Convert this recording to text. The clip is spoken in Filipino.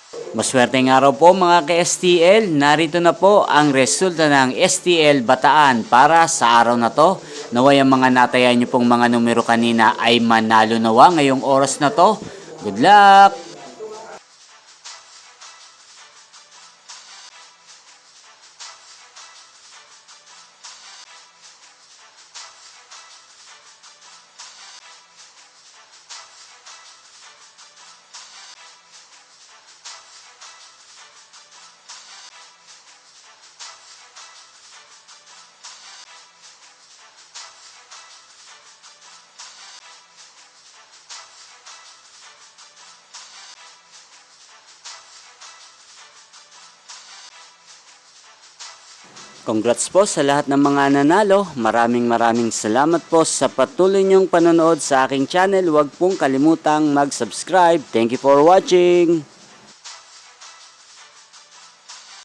Maswerteng araw po mga ka-STL, narito na po ang resulta ng STL Bataan para sa araw na to. Naway ang mga natayan nyo pong mga numero kanina ay manalo nawa ngayong oras na to. Good luck! Congrats po sa lahat ng mga nanalo. Maraming salamat po sa patuloy niyong panonood sa aking channel. Huwag pong kalimutang mag-subscribe. Thank you for watching.